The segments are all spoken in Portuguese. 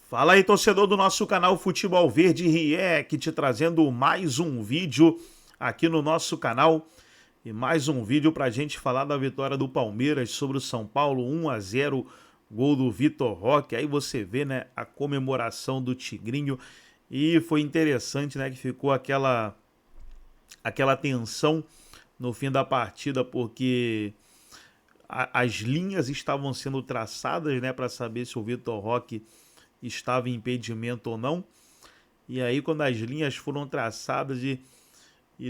Fala aí, torcedor do nosso canal Futebol Verde React, trazendo mais um vídeo aqui no nosso canal. E mais um vídeo pra gente falar da vitória do Palmeiras sobre o São Paulo, 1-0, gol do Vitor Roque. Aí você vê, né, a comemoração do Tigrinho. E foi interessante, né, que ficou aquela tensão no fim da partida, porque as linhas estavam sendo traçadas, né, para saber se o Vitor Roque estava em impedimento ou não. E aí, quando as linhas foram traçadas e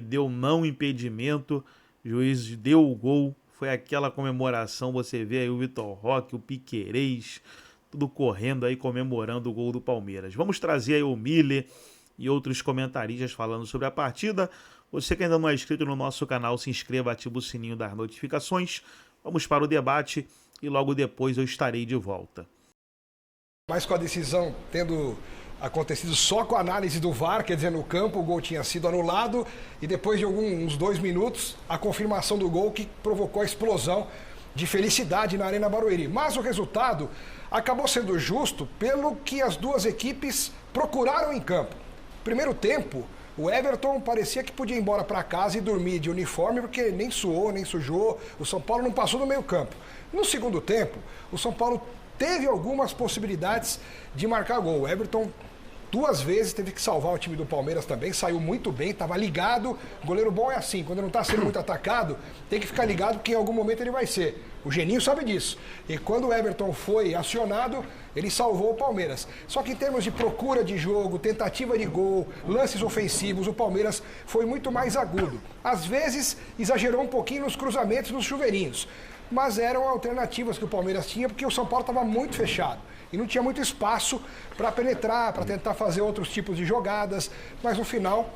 deu não impedimento, o juiz deu o gol, foi aquela comemoração. Você vê aí o Vitor Roque, o Piquerez, tudo correndo aí, comemorando o gol do Palmeiras. Vamos trazer aí o Miller e outros comentaristas falando sobre a partida. Você que ainda não é inscrito no nosso canal, se inscreva, ativa o sininho das notificações. Vamos para o debate e logo depois eu estarei de volta. Mas com a decisão tendo acontecido só com a análise do VAR, quer dizer, no campo o gol tinha sido anulado e depois de uns 2 minutos a confirmação do gol que provocou a explosão de felicidade na Arena Barueri. Mas o resultado acabou sendo justo pelo que as duas equipes procuraram em campo. Primeiro tempo, o Everton parecia que podia ir embora para casa e dormir de uniforme porque nem suou, nem sujou, o São Paulo não passou no meio campo. No segundo tempo, o São Paulo teve algumas possibilidades de marcar gol. O Everton 2 vezes teve que salvar o time do Palmeiras também, saiu muito bem, estava ligado. Goleiro bom é assim, quando não está sendo muito atacado, tem que ficar ligado porque em algum momento ele vai ser. O Geninho sabe disso. E quando o Everton foi acionado, ele salvou o Palmeiras. Só que em termos de procura de jogo, tentativa de gol, lances ofensivos, o Palmeiras foi muito mais agudo. Às vezes, exagerou um pouquinho nos cruzamentos, nos chuveirinhos. Mas eram alternativas que o Palmeiras tinha, porque o São Paulo estava muito fechado. E não tinha muito espaço para penetrar, para tentar fazer outros tipos de jogadas. Mas no final,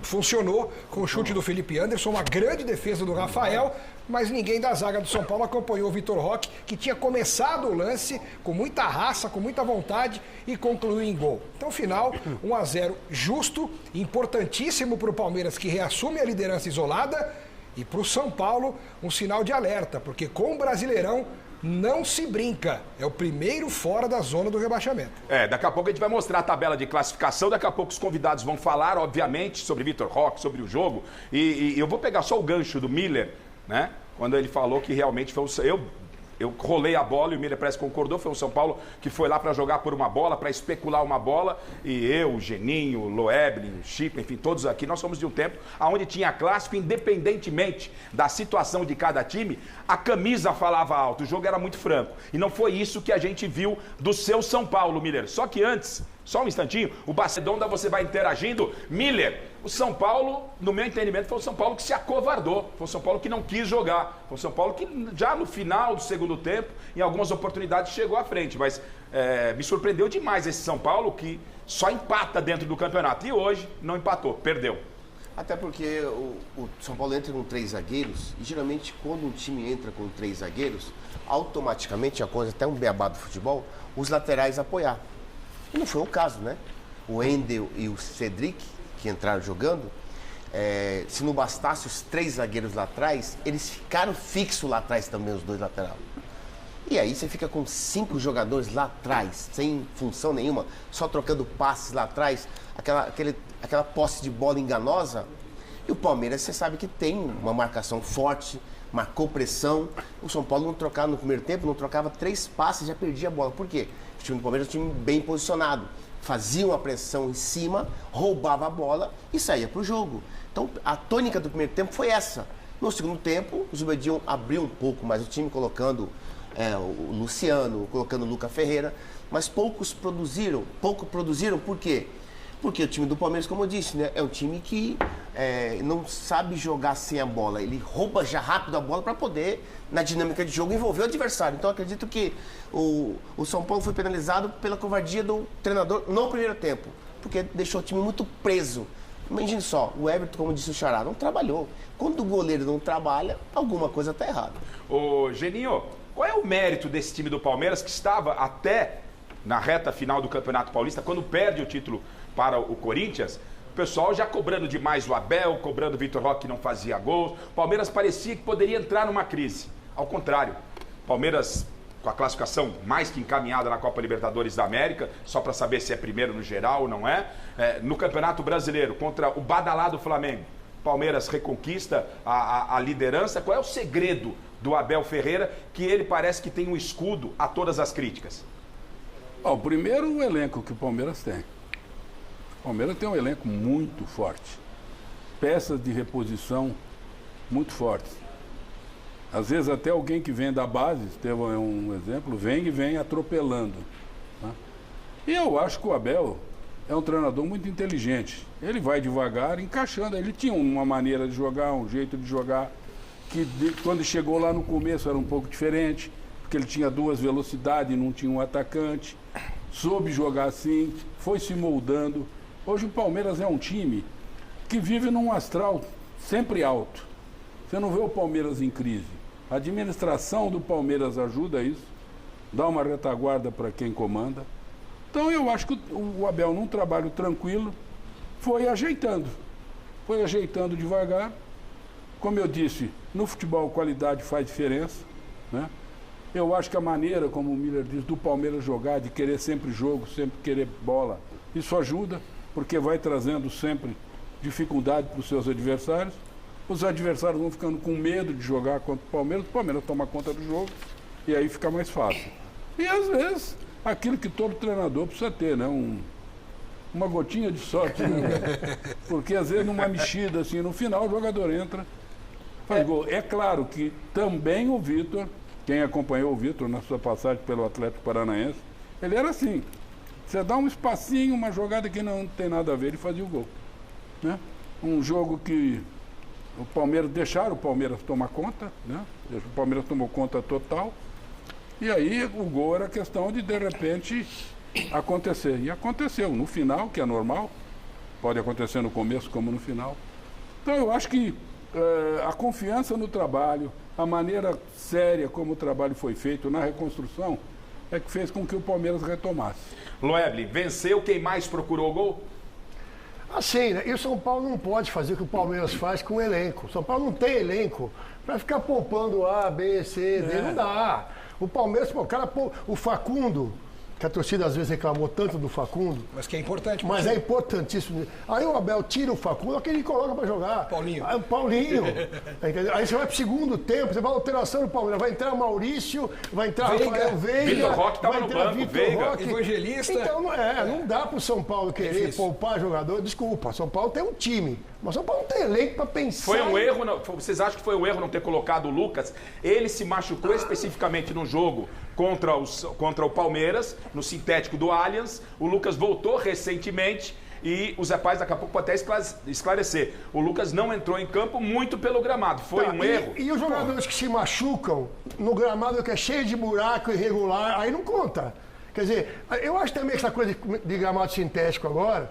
funcionou com o chute do Felipe Anderson, uma grande defesa do Rafael, mas ninguém da zaga do São Paulo acompanhou o Vitor Roque, que tinha começado o lance com muita raça, com muita vontade e concluiu em gol. Então, final, 1-0 justo, importantíssimo para o Palmeiras, que reassume a liderança isolada. E para o São Paulo, um sinal de alerta, porque com o Brasileirão não se brinca. É o primeiro fora da zona do rebaixamento. Daqui a pouco a gente vai mostrar a tabela de classificação, daqui a pouco os convidados vão falar, obviamente, sobre Vitor Roque, sobre o jogo. E eu vou pegar só o gancho do Miller, né? Quando ele falou que realmente foi eu rolei a bola e o Miller parece que concordou, foi o São Paulo que foi lá para jogar por uma bola, para especular uma bola, e eu, o Geninho, o Loeblin, o Chico, enfim, todos aqui, nós somos de um tempo onde tinha clássico, independentemente da situação de cada time, a camisa falava alto, o jogo era muito franco, e não foi isso que a gente viu do seu São Paulo, Miller. Só que antes, só um instantinho, o Bacedonda você vai interagindo. Miller, o São Paulo, no meu entendimento, foi o São Paulo que se acovardou. Foi o São Paulo que não quis jogar. Foi o São Paulo que já no final do segundo tempo, em algumas oportunidades, chegou à frente. Mas me surpreendeu demais esse São Paulo que só empata dentro do campeonato. E hoje não empatou, perdeu. Até porque o São Paulo entra com 3 zagueiros e geralmente quando um time entra com 3 zagueiros, automaticamente, a coisa até um beabá do futebol, os laterais apoiar. E não foi o caso, né? O Wendel e o Cedric, que entraram jogando, se não bastasse os 3 zagueiros lá atrás, eles ficaram fixos lá atrás também, os 2 laterais. E aí você fica com 5 jogadores lá atrás, sem função nenhuma, só trocando passes lá atrás, aquela posse de bola enganosa. E o Palmeiras, você sabe que tem uma marcação forte, marcou pressão. O São Paulo não trocava no primeiro tempo, não trocava 3 passes, já perdia a bola. Por quê? O time do Palmeiras é um time bem posicionado. Fazia uma pressão em cima, roubava a bola e saía para o jogo. Então, a tônica do primeiro tempo foi essa. No segundo tempo, o Zubedinho abriu um pouco mais o time, colocando o Luciano, colocando o Lucas Ferreira, mas pouco produziram. Por quê? Porque o time do Palmeiras, como eu disse, né, é um time que não sabe jogar sem a bola. Ele rouba já rápido a bola para poder, na dinâmica de jogo, envolver o adversário. Então, acredito que o São Paulo foi penalizado pela covardia do treinador no primeiro tempo, porque deixou o time muito preso. Imagine só, o Everton, como disse o Xará, não trabalhou. Quando o goleiro não trabalha, alguma coisa está errada. Ô, Geninho, qual é o mérito desse time do Palmeiras que estava até na reta final do Campeonato Paulista, quando perde o título para o Corinthians, o pessoal já cobrando demais o Abel, cobrando o Vitor Roque que não fazia gols. O Palmeiras parecia que poderia entrar numa crise. Ao contrário, o Palmeiras com a classificação mais que encaminhada na Copa Libertadores da América, só para saber se é primeiro no geral ou não é. No Campeonato Brasileiro, contra o badalado Flamengo, Palmeiras reconquista a liderança. Qual é o segredo do Abel Ferreira, que ele parece que tem um escudo a todas as críticas? O primeiro, o elenco que o Palmeiras tem. O Palmeiras tem um elenco muito forte. Peças de reposição muito fortes. Às vezes até alguém que vem da base, Estevão é um exemplo, vem atropelando. Né? E eu acho que o Abel é um treinador muito inteligente. Ele vai devagar, encaixando. Ele tinha uma maneira de jogar, um jeito de jogar, que quando chegou lá no começo era um pouco diferente, porque ele tinha 2 velocidades, não tinha um atacante. Soube jogar assim, foi se moldando. Hoje o Palmeiras é um time que vive num astral sempre alto. Você não vê o Palmeiras em crise. A administração do Palmeiras ajuda isso, dá uma retaguarda para quem comanda. Então eu acho que o Abel, num trabalho tranquilo, foi ajeitando devagar. Como eu disse, no futebol qualidade faz diferença, né? Eu acho que a maneira, como o Miller diz, do Palmeiras jogar, de querer sempre jogo, sempre querer bola, isso ajuda, porque vai trazendo sempre dificuldade para os seus adversários. Os adversários vão ficando com medo de jogar contra o Palmeiras toma conta do jogo e aí fica mais fácil. E às vezes, aquilo que todo treinador precisa ter, né? Uma gotinha de sorte, né? Porque às vezes numa mexida assim, no final o jogador entra, faz gol. É claro que também o Vitor, quem acompanhou o Vitor na sua passagem pelo Atlético Paranaense, ele era assim. Você dá um espacinho, uma jogada que não tem nada a ver, ele fazia o gol. Né? Um jogo que o Palmeiras deixaram o Palmeiras tomar conta, né? O Palmeiras tomou conta total. E aí o gol era questão de repente acontecer. E aconteceu no final, que é normal. Pode acontecer no começo como no final. Então eu acho que a confiança no trabalho, a maneira séria como o trabalho foi feito na reconstrução, é que fez com que o Palmeiras retomasse. Loeble, venceu quem mais procurou o gol? Assim, né? E o São Paulo não pode fazer o que o Palmeiras faz com o elenco. O São Paulo não tem elenco para ficar poupando A, B, C, D, não dá. O Palmeiras, o Facundo, que a torcida às vezes reclamou tanto do Facundo. Mas que é importante. Mas é importantíssimo. Aí o Abel tira o Facundo, é que ele coloca para jogar. Paulinho. Aí, o Paulinho. Entendeu? Aí você vai pro segundo tempo, você vai alteração do Palmeiras. Vai entrar Maurício, vai entrar Rafael Veiga. Vitor Roque estava no banco, Veiga. Evangelista. Então não dá pro São Paulo querer poupar jogador. Desculpa, São Paulo tem um time. Mas São Paulo não tem elenco para pensar. Foi um erro, vocês acham que foi um erro não ter colocado o Lucas? Ele se machucou especificamente no jogo contra o Palmeiras, no sintético do Allianz. O Lucas voltou recentemente e o Zé Paz daqui a pouco pode até esclarecer. O Lucas não entrou em campo muito pelo gramado. Foi um erro. E os jogadores que se machucam no gramado que é cheio de buraco irregular, aí não conta. Quer dizer, eu acho também que essa coisa de gramado sintético agora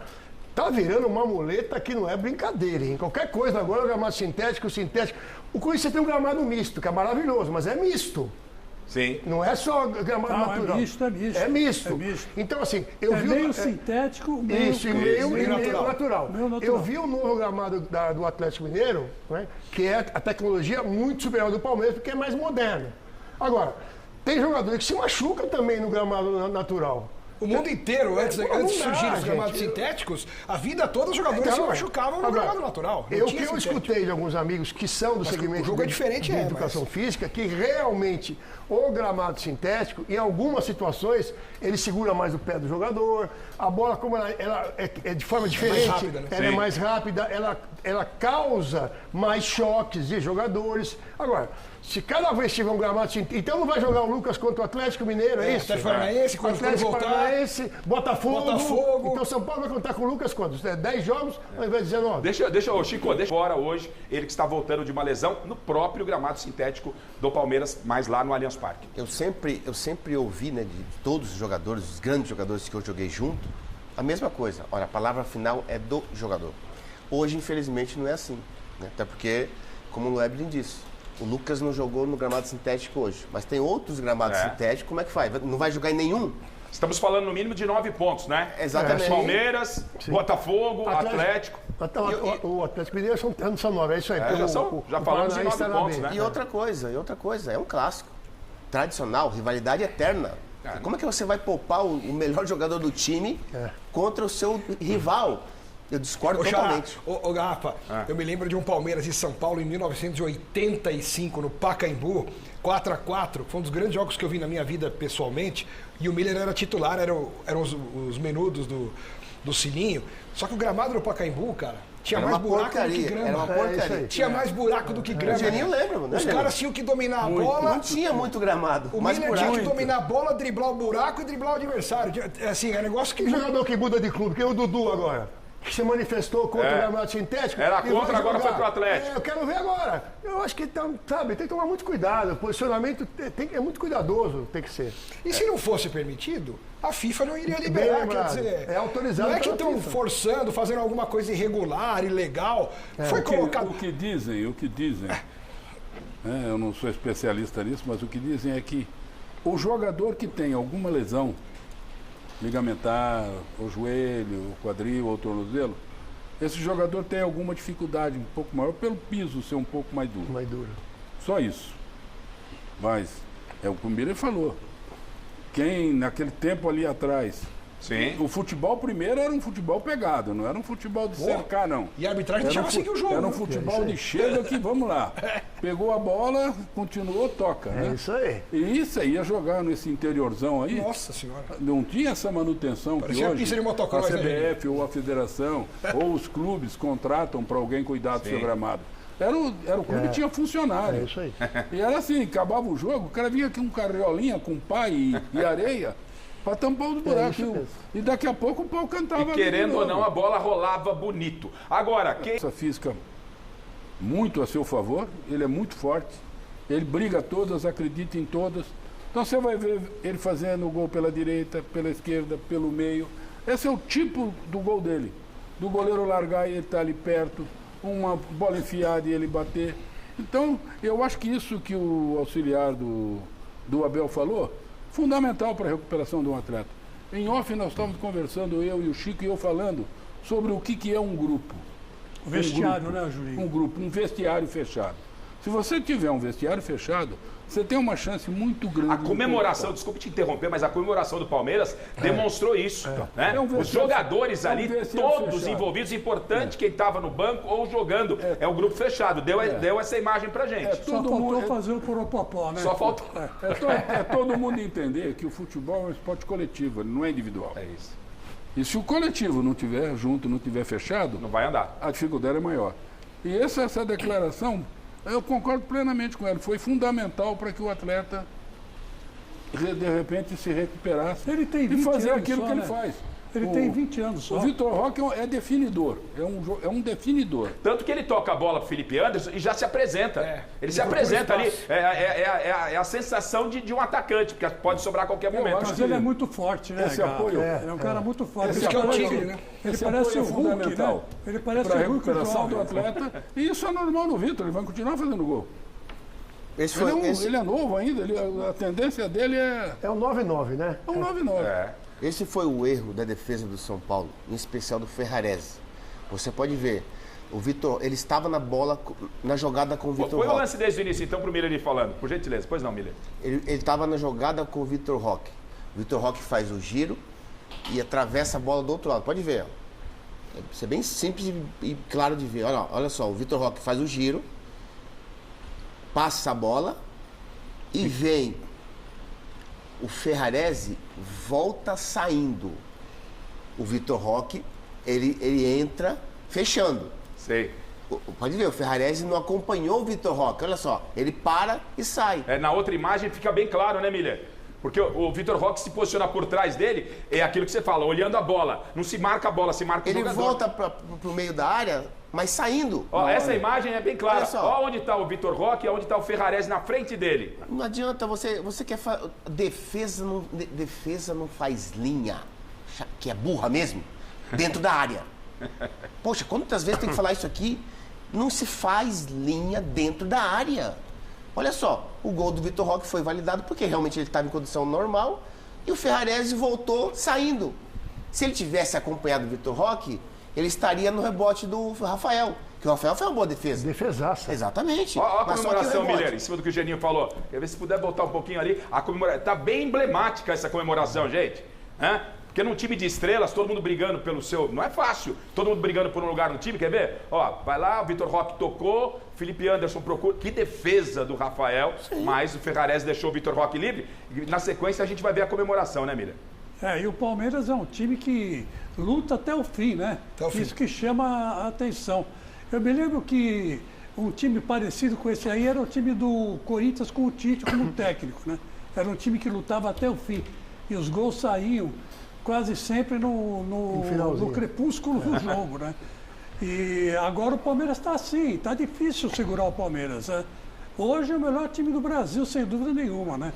tá virando uma muleta que não é brincadeira, hein? Qualquer coisa agora, o gramado sintético. O Corinthians tem um gramado misto, que é maravilhoso, mas é misto. Sim. Não é só gramado natural. É misto. É misto. Então, assim, eu vi... meio sintético, meio natural. Meio natural. Eu vi o novo gramado do Atlético Mineiro, né, que é a tecnologia muito superior do Palmeiras, porque é mais moderno. Agora, tem jogadores que se machucam também no gramado natural. O mundo inteiro, antes de surgirem os gramados sintéticos, a vida toda os jogadores se machucavam no gramado natural. Eu escutei de alguns amigos que são do segmento de educação física, que realmente o gramado sintético, em algumas situações, ele segura mais o pé do jogador, a bola, como ela é de forma diferente, mais rápida, né? Ela é mais rápida, ela causa mais choques de jogadores. Agora, se cada vez tiver um gramado sintético, então não vai jogar o Lucas contra o Atlético Mineiro, é isso? Atlético Paranaense, Atlético Paranaense, Botafogo. Então São Paulo vai contar com o Lucas quantos? 10 jogos ao invés de 19? Chico, deixa fora hoje, ele que está voltando de uma lesão no próprio gramado sintético do Palmeiras, mas lá no Allianz Parque. Eu sempre ouvi, né, de todos os jogadores, os grandes jogadores que eu joguei junto, a mesma coisa. Olha, a palavra final é do jogador. Hoje, infelizmente, não é assim. Né? Até porque, como o Loeble disse, o Lucas não jogou no gramado sintético hoje, mas tem outros gramados sintéticos, como é que faz? Não vai jogar em nenhum? Estamos falando no mínimo de 9 pontos, né? Exatamente. Palmeiras, sim. Botafogo, Atlético. O Atlético Mineiro são 9, é isso aí. Já falamos de 9 pontos, né? E outra coisa, é um clássico. tradicional, rivalidade eterna. Como é que você vai poupar o melhor jogador do time contra o seu rival? Eu discordo totalmente. Ô Garrafa, eu me lembro de um Palmeiras e São Paulo em 1985, no Pacaembu, 4-4. Foi um dos grandes jogos que eu vi na minha vida pessoalmente. E o Miller era titular, eram os menudos do Sininho. Só que o gramado do Pacaembu, cara, tinha mais buraco do que grama. Era uma porcaria. Tinha mais buraco do que grama. O Geninho lembra, né? Os caras tinham que dominar a bola. Não tinha muito gramado. O Miller tinha que dominar a bola, driblar o buraco e driblar o adversário. Assim, é um negócio que... Que jogador que muda de clube, que é o Dudu agora. Que se manifestou contra o gramado sintético. Era contra, agora foi pro Atlético. Eu quero ver agora. Eu acho que sabe, tem que tomar muito cuidado. O posicionamento é muito cuidadoso, tem que ser. E se não fosse permitido, a FIFA não iria liberar. Quer dizer, é autorizado. Não é que estão forçando, fazendo alguma coisa irregular, ilegal. Foi colocado. O que dizem, eu não sou especialista nisso, mas o que dizem é que o jogador que tem alguma lesão ligamentar, o joelho, o quadril ou o tornozelo, esse jogador tem alguma dificuldade um pouco maior pelo piso ser um pouco mais duro. Mais duro. Só isso. Mas é o que o Miller falou. Quem naquele tempo ali atrás, o futebol primeiro era um futebol pegado, não era um futebol de cercar, não. E a arbitragem deixava seguir o jogo. Era um futebol de chega que vamos lá. Pegou a bola, continuou, toca. É isso aí. E isso aí ia jogar nesse interiorzão aí. Nossa senhora. Não tinha essa manutenção Parecia que a pista de hoje motocross, a né, CBF ou a federação ou os clubes contratam para alguém cuidar do seu gramado. Era o clube que tinha funcionário. É isso aí. E era assim, acabava o jogo, o cara vinha aqui um carriolinha com pai e areia para tampar os buracos. E daqui a pouco o pau cantava. E querendo ou não, a bola rolava bonito. Agora, Essa física muito a seu favor, ele é muito forte, ele briga todas, acredita em todas. Então você vai ver ele fazendo o gol pela direita, pela esquerda, pelo meio. Esse é o tipo do gol dele. Do goleiro largar e ele estar ali perto, uma bola enfiada e ele bater. Então, eu acho que isso que o auxiliar do Abel falou, fundamental para a recuperação de um atleta. Em off nós estávamos conversando, eu e o Chico, e eu falando sobre o que é um grupo. O vestiário, né, Julinho? Um grupo, um vestiário fechado. Se você tiver um vestiário fechado, você tem uma chance muito grande. A comemoração, desculpe te interromper, mas a comemoração do Palmeiras demonstrou isso. Né? Os jogadores ali, todos envolvidos, importante quem estava no banco ou jogando. É o grupo fechado, deu essa imagem pra gente. Só faltou fazer o poropopó, né? Só faltou. É todo mundo entender que o futebol é um esporte coletivo, ele não é individual. É isso. E se o coletivo não estiver junto, não estiver fechado, não vai andar. A dificuldade é maior. E essa declaração, eu concordo plenamente com ela, foi fundamental para que o atleta de repente se recuperasse ele tem 20 e fazer anos aquilo só, que ele né? faz. Ele tem 20 anos só. O Vitor Roque é definidor, é um definidor. Tanto que ele toca a bola pro Felipe Anderson e já se apresenta. Ele se apresenta ali. É a sensação de um atacante, porque pode sobrar a qualquer momento. Mas ele é muito forte, né? Esse apoio Ele é um cara muito forte. Esse Ele apoio, parece, né? ele Esse parece apoio o é Hulk, fundamental né? Ele parece para a o Hulk recuperação do jovem. atleta. E isso é normal no Vitor, ele vai continuar fazendo gol. Ele é novo ainda, a tendência dele é... É um 9-9, né? É um 9-9. Esse foi o erro da defesa do São Paulo, em especial do Ferrarese. Você pode ver, o Vitor, ele estava na bola, na jogada com o Vitor Roque. Põe o lance desde o início, então, pro Miller ir falando, por gentileza. Pois não, Miller. Ele estava na jogada com o Vitor Roque. O Vitor Roque faz o giro e atravessa a bola do outro lado. Pode ver, ó. Isso é bem simples e claro de ver. Olha só, o Vitor Roque faz o giro, passa a bola e vem... O Ferrarese volta saindo. O Vitor Roque, ele entra fechando. Sei. Pode ver, o Ferrarese não acompanhou o Vitor Roque. Olha só, ele para e sai. Na outra imagem fica bem claro, né, Miller? Porque o Vitor Roque se posiciona por trás dele, é aquilo que você fala, olhando a bola. Não se marca a bola, se marca o jogador. Ele volta pro meio da área, mas saindo. Essa imagem é bem clara. Olha só. Olha onde está o Vitor Roque e onde está o Ferrarese na frente dele. Não adianta, você quer fazer... Defesa não faz linha, que é burra mesmo, dentro da área. Poxa, quantas vezes tem que falar isso aqui? Não se faz linha dentro da área. Olha só, o gol do Vitor Roque foi validado porque realmente ele estava em condição normal e o Ferrarese voltou saindo. Se ele tivesse acompanhado o Vitor Roque, ele estaria no rebote do Rafael. Que o Rafael foi uma boa defesa. Defesaça. Exatamente. Ó a Mas só que comemoração, rebote. Miller, em cima do que o Geninho falou. Quer ver se puder voltar um pouquinho ali. A comemoração. Tá bem emblemática essa comemoração, gente. Hã? Porque num time de estrelas, todo mundo brigando pelo seu... Não é fácil. Todo mundo brigando por um lugar no time, quer ver? Ó, vai lá, o Vitor Roque tocou, Felipe Anderson procura. Que defesa do Rafael. Sim. Mas o Ferrarese deixou o Vitor Roque livre. E na sequência a gente vai ver a comemoração, né, Miller? E o Palmeiras é um time que luta até o fim, né? Até o fim. Isso que chama a atenção. Eu me lembro que um time parecido com esse aí era o time do Corinthians com o Tite como técnico, né? Era um time que lutava até o fim. E os gols saíam quase sempre no crepúsculo do jogo, né? E agora o Palmeiras está assim, está difícil segurar o Palmeiras, né? Hoje é o melhor time do Brasil, sem dúvida nenhuma, né?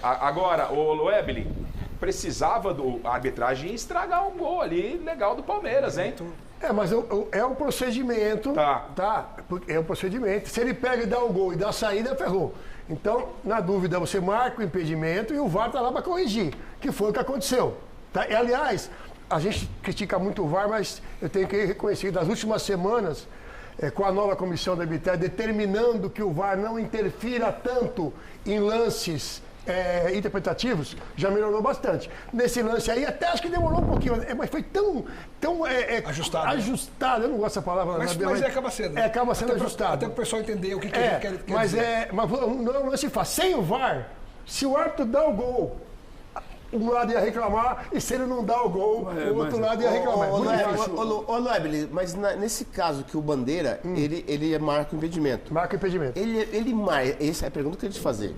Agora, o Loebli precisava a arbitragem estragar um gol ali legal do Palmeiras, hein? Mas é um procedimento, tá? É um procedimento. Se ele pega e dá o gol e dá a saída, ferrou. Então, na dúvida, você marca o impedimento e o VAR tá lá para corrigir, que foi o que aconteceu. Tá? E, aliás, a gente critica muito o VAR, mas eu tenho que reconhecer que nas últimas semanas, com a nova comissão da arbitragem determinando que o VAR não interfira tanto em lances interpretativos, já melhorou bastante. Nesse lance aí, até acho que demorou um pouquinho, mas foi tão ajustado, eu não gosto dessa palavra. Mas acaba sendo. Acaba sendo ajustado. Até para o pessoal entender o que ele quer dizer. Mas não é um lance fácil. Sem o VAR, se o árbitro dá o gol, um lado ia reclamar, e se ele não dá o gol, o outro lado ia reclamar. Ô, Loebli, mas nesse caso que o Bandeira, ele marca o impedimento. Marca o impedimento. Ele marca, essa é a pergunta que eu queria te fazer.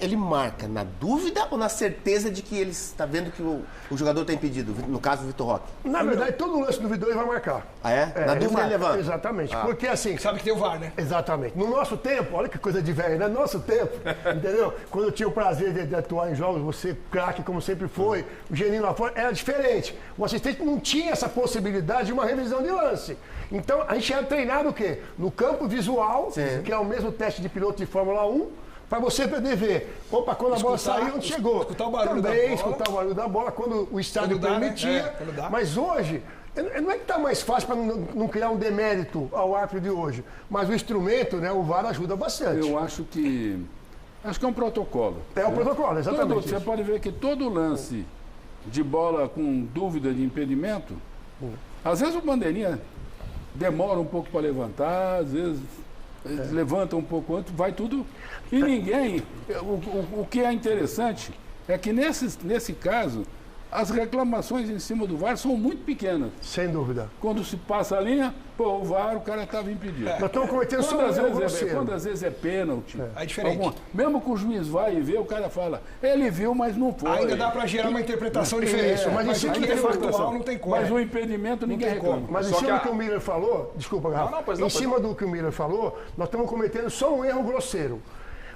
Ele marca na dúvida ou na certeza de que ele está vendo que o jogador está impedido? No caso, o Vitor Roque. Na verdade, todo lance duvidoso ele vai marcar. Ah, é? Na dúvida ele levanta. Exatamente. Porque assim... Sabe que tem o VAR, né? Exatamente. No nosso tempo, olha que coisa de velho, né? No nosso tempo, entendeu? Quando eu tinha o prazer de atuar em jogos, você craque como sempre foi, o Geninho lá fora, era diferente. O assistente não tinha essa possibilidade de uma revisão de lance. Então, a gente era treinado o quê? No campo visual, que é o mesmo teste de piloto de Fórmula 1, para você poder ver, quando a bola saiu, onde chegou. Escutar o barulho da bola. Escutar o barulho da bola, quando o estádio permitia. Né? Mas hoje, não é que está mais fácil para não criar um demérito ao árbitro de hoje, mas o instrumento, né, o VAR ajuda bastante. Eu acho que é um protocolo. É um protocolo, exatamente. Você pode ver que todo lance de bola com dúvida de impedimento, às vezes o bandeirinha demora um pouco para levantar, às vezes... levanta um pouco antes, vai tudo. E ninguém. O que é interessante é que nesse caso, as reclamações em cima do VAR são muito pequenas. Sem dúvida. Quando se passa a linha, o VAR, o cara estava impedido. Nós estamos cometendo só quando às vezes é pênalti. É diferente. Mesmo que o juiz vai e vê, o cara fala, ele viu, mas não foi. Ainda dá para gerar uma interpretação diferente. Mas isso aqui é factual, não tem como. Mas o impedimento ninguém reclama. Mas em cima do que o Miller falou, desculpa, Rafa, em cima do que o Miller falou, nós estamos cometendo só um erro grosseiro.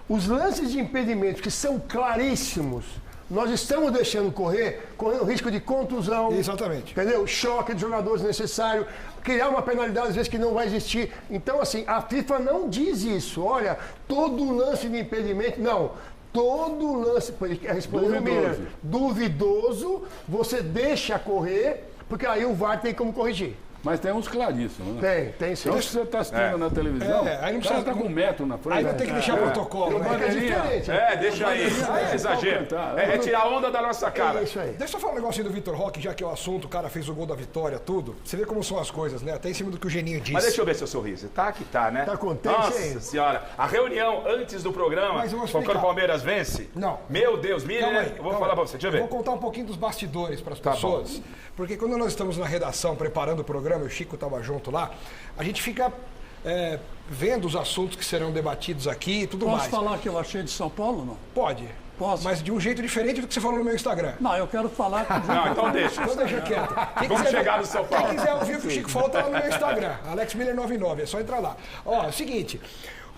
Os lances de impedimento que são claríssimos, nós estamos deixando correndo risco de contusão. Exatamente. Entendeu? Choque de jogadores necessário, criar uma penalidade às vezes que não vai existir. Então, assim, a FIFA não diz isso. Olha, todo lance de impedimento, não. Todo lance, respondendo o Miller, duvidoso, você deixa correr, porque aí o VAR tem como corrigir. Mas tem uns claríssimos, né? Tem sim. Então, se você está assistindo na televisão, aí não o cara está com 1 metro na frente. Aí vai ter que deixar o protocolo, né? É diferente. Deixa aí. É exagero. É tirar a onda da nossa cara. É isso aí. Deixa eu falar um negocinho do Vitor Roque, já que é o assunto, o cara fez o gol da vitória, tudo. Você vê como são as coisas, né? Até em cima do que o Geninho disse. Mas deixa eu ver seu sorriso. Tá que tá, né? Tá contente, Nossa senhora. A reunião antes do programa, quando o Palmeiras vence. Não. Meu Deus, Miller, eu vou falar pra você. Deixa eu ver. Vou contar um pouquinho dos bastidores para as pessoas. Porque quando nós estamos na redação preparando o programa, o Chico estava junto lá, a gente fica vendo os assuntos que serão debatidos aqui e tudo mais. Posso falar que eu achei de São Paulo, não? Pode. Posso? Mas de um jeito diferente do que você falou no meu Instagram. Não, eu quero falar... Não, então deixa. Então deixa quieto. Vamos chegar no São Paulo. Quem quiser ouvir o que o Chico falou, tá lá no meu Instagram. AlexMiller99, é só entrar lá. Ó, é o seguinte,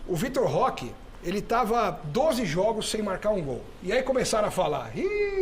o Vitor Roque, ele estava 12 jogos sem marcar um gol. E aí começaram a falar,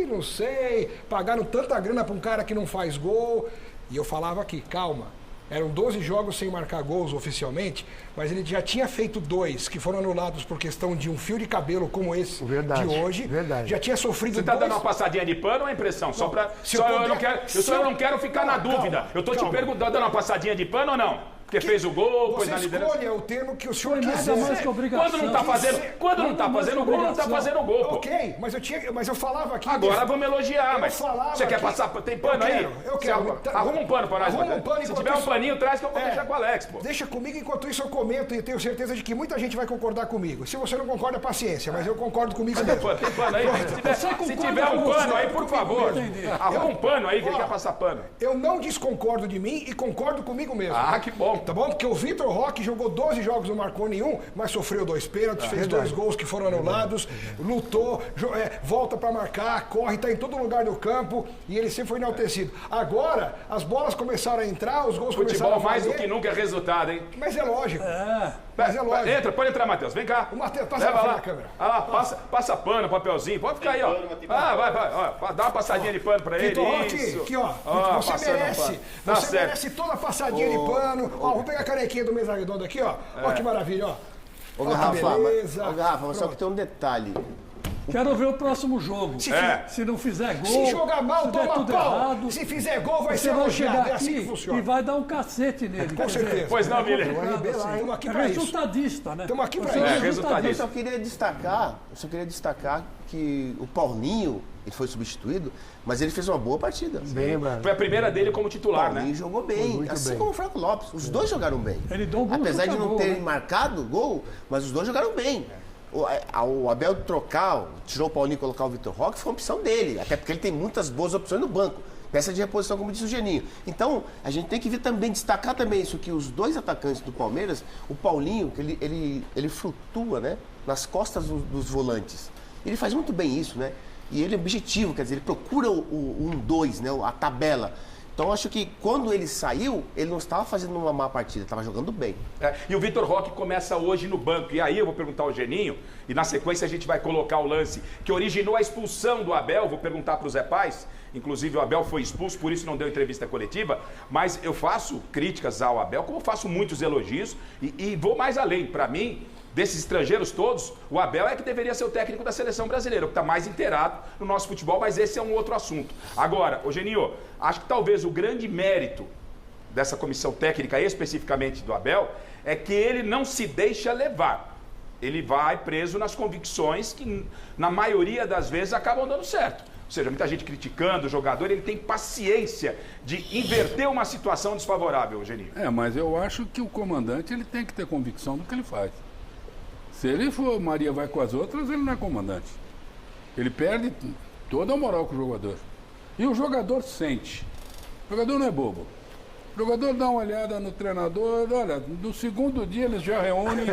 não sei, pagaram tanta grana para um cara que não faz gol. E eu falava aqui, calma. Eram 12 jogos sem marcar gols oficialmente, mas ele já tinha feito 2 que foram anulados por questão de um fio de cabelo como esse de hoje. Verdade. Já tinha sofrido Você está dando uma passadinha de pano ou é impressão? Eu não quero ficar na dúvida. Eu estou te perguntando, dando uma passadinha de pano ou não? porque fez o gol, você pôs na liderança. escolhe o termo que o senhor Foi nada quiser. mais que obrigação. Quando não tá fazendo, quando não tá fazendo gol, não tá fazendo gol, pô. Ok, mas eu falava aqui... Agora vamos elogiar, Eu mas falava você quer aqui- passar, tem pano aí? Eu quero. Você arruma um pano pra nós, Arruma um Matheus. pano Se enquanto tiver um isso- paninho, traz que eu vou deixar com o Alex, pô. Deixa comigo, enquanto isso eu comento e tenho certeza de que muita gente vai concordar comigo. Se você não concorda, paciência, mas eu concordo comigo Cadê o mesmo. pano? Tem pano aí? Se tiver um pano aí, por favor, arruma um pano aí, que ele quer passar pano. Eu não desconcordo de mim e concordo comigo mesmo. Ah, que bom. Tá bom? Porque o Vitor Roque jogou 12 jogos, não marcou nenhum, mas sofreu 2 pênaltis, fez 2 gols que foram anulados, lutou, volta pra marcar, corre, tá em todo lugar do campo e ele sempre foi enaltecido. Agora, as bolas começaram a entrar, os gols começaram a Futebol mais valer, do que nunca é resultado, hein? mas é lógico. Mas é lógico. Entra, pode entrar, Matheus. Vem cá. O Matheus, passa Leva pra lá. frente da câmera. Ah lá, passa pano, papelzinho. Pode ficar aí, ó. Vai. Dá uma passadinha de pano pra ele. Vitor Roque, Isso. aqui, ó. Você passando merece. pano. Tá Você certo. merece toda a passadinha de pano. Ó, vou pegar a canequinha do Mesa Redonda aqui, ó. Ó que maravilha, ó. Ô, Ó, que Garrafa, beleza. mas só que tem um detalhe. Quero ver o próximo jogo. É. Se não fizer gol, Se jogar mal, se der toma tudo pau. errado, Se fizer gol, vai você ser vai elogiado. chegar É assim que aqui funciona. e vai dar um cacete nele. Com certeza. Pois não, Miller. Estamos aqui É pra isso. resultadista, né? Estamos aqui pra Você isso. É, Eu resultadista. só queria destacar que o Paulinho, ele foi substituído, mas ele fez uma boa partida. Bem lembrado. Foi a primeira dele como O titular, Paulinho né? jogou bem, assim como o Franco Lopes. Os dois jogaram bem. Ele deu um gol, Apesar de não acabou, terem né? marcado o mas os dois jogaram bem. O Abel trocar, tirou o Paulinho e colocar o Vitor Roque, foi uma opção dele. Até porque ele tem muitas boas opções no banco. Peça de reposição, como disse o Geninho. Então, a gente tem que ver também, destacar também isso, que os dois atacantes do Palmeiras, o Paulinho, que ele flutua, né, nas costas dos volantes. Ele faz muito bem isso, né? E ele é objetivo, quer dizer, ele procura o 1-2, né, a tabela. Então, acho que quando ele saiu, ele não estava fazendo uma má partida, estava jogando bem. É, e o Vitor Roque começa hoje no banco. E aí eu vou perguntar ao Geninho, e na sequência a gente vai colocar o lance que originou a expulsão do Abel. Vou perguntar para o Zé Paz. Inclusive o Abel foi expulso, por isso não deu entrevista coletiva. Mas eu faço críticas ao Abel, como faço muitos elogios. E vou mais além. Para mim, desses estrangeiros todos, o Abel é que deveria ser o técnico da seleção brasileira, o que está mais inteirado no nosso futebol, mas esse é um outro assunto. Agora, ô Geninho, acho que talvez o grande mérito dessa comissão técnica, especificamente do Abel, é que ele não se deixa levar. Ele vai preso nas convicções que, na maioria das vezes, acabam dando certo. Ou seja, muita gente criticando o jogador, ele tem paciência de inverter uma situação desfavorável, Geninho. Mas eu acho que o comandante ele tem que ter convicção do que ele faz. Se ele for Maria vai com as outras, ele não é comandante. Ele perde toda a moral com o jogador. E o jogador sente. O jogador não é bobo. O jogador dá uma olhada no treinador, olha, no segundo dia eles já reúnem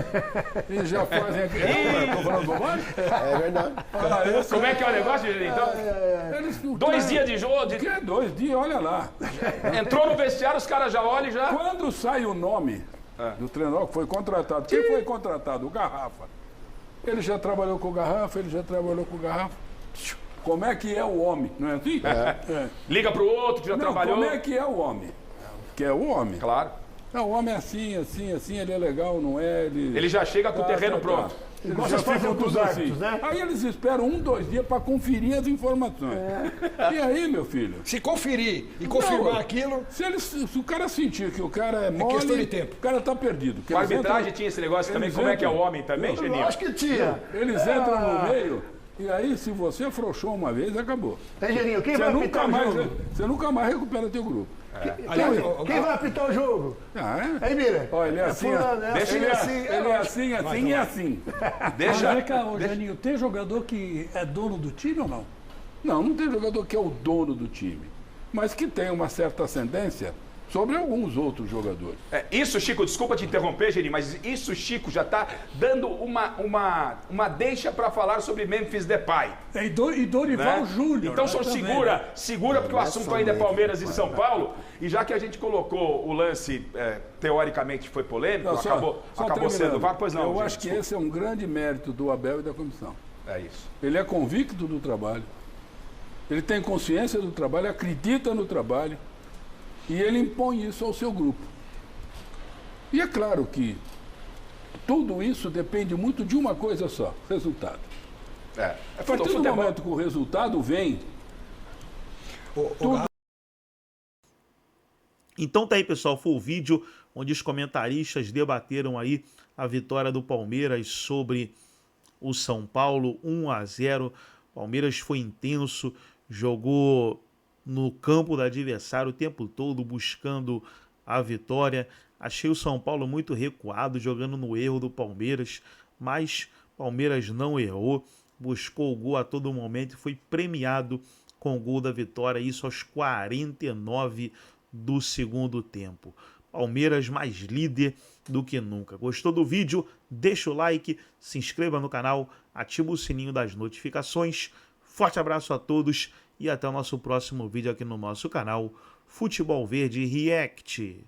e já fazem aquilo. Estou falando bobagem? É verdade. Como é que é o negócio, Geninho? Então, Eles não 2 têm- dias de jogo, O que é 2 dias? Olha lá. entrou no vestiário, os caras já olham e já... Quando sai o nome do treinador que foi contratado, quem foi contratado? O Garrafa. Ele já trabalhou com o Garrafa, Como é que é o homem? Não é assim? É. Liga pro outro que já Não, trabalhou. como é que é o homem? Que é o homem. Claro. Não, o homem é assim, ele é legal, não é? Ele já chega com o terreno pronto. Eles Igual já vocês fazem ficam com os tudo árbitros, assim. né? Aí eles esperam 1, 2 dias para conferir as informações. E aí, meu filho? Se conferir e confirmar Não, aquilo, Se o cara sentir que o cara é mole, questão de tempo. o cara tá perdido. Porque Com a eles arbitragem entram- tinha esse negócio também, eles como é que é o entram- homem também, Eu Geninho? acho que tinha. Eles entram no meio, e aí, se você afrouxou uma vez, acabou. Geninho, quem Você vai nunca, apitar o mais, jogo? você nunca mais recupera teu grupo. aliás, Quem vai apitar o jogo? É? Aí, Mira. Olha, ele é assim, ó. fulano, é Deixa assim, ele assim. Ele é assim e assim. Mas Deixa... vem cá, ô, Janinho, tem jogador que é dono do time ou não? Não tem jogador que é o dono do time, mas que tem uma certa ascendência sobre alguns outros jogadores. Isso, Chico, desculpa te interromper, Geninho, mas isso, Chico, já tá dando uma deixa para falar sobre Memphis Depay. E Dorival Né? Júnior. Então, né, só também, segura, porque o assunto ainda é Palmeiras e São Paulo. E já que a gente colocou o lance, teoricamente foi polêmico, Não, acabou terminando. sendo VAR, pois não. Eu gente, acho que desculpa. esse é um grande mérito do Abel e da comissão. É isso. Ele é convicto do trabalho, ele tem consciência do trabalho, acredita no trabalho e ele impõe isso ao seu grupo. E é claro que tudo isso depende muito de uma coisa só, resultado. A partir do momento que o resultado vem, Então tá aí, pessoal, foi o vídeo onde os comentaristas debateram aí a vitória do Palmeiras sobre o São Paulo, 1-0. Palmeiras foi intenso, jogou no campo do adversário o tempo todo buscando a vitória. Achei o São Paulo muito recuado, jogando no erro do Palmeiras, mas Palmeiras não errou, buscou o gol a todo momento e foi premiado com o gol da vitória, isso aos 49 do segundo tempo. Palmeiras mais líder do que nunca. Gostou do vídeo? Deixa o like, se inscreva no canal, ativa o sininho das notificações. Forte abraço a todos e até o nosso próximo vídeo aqui no nosso canal Futebol Verde React.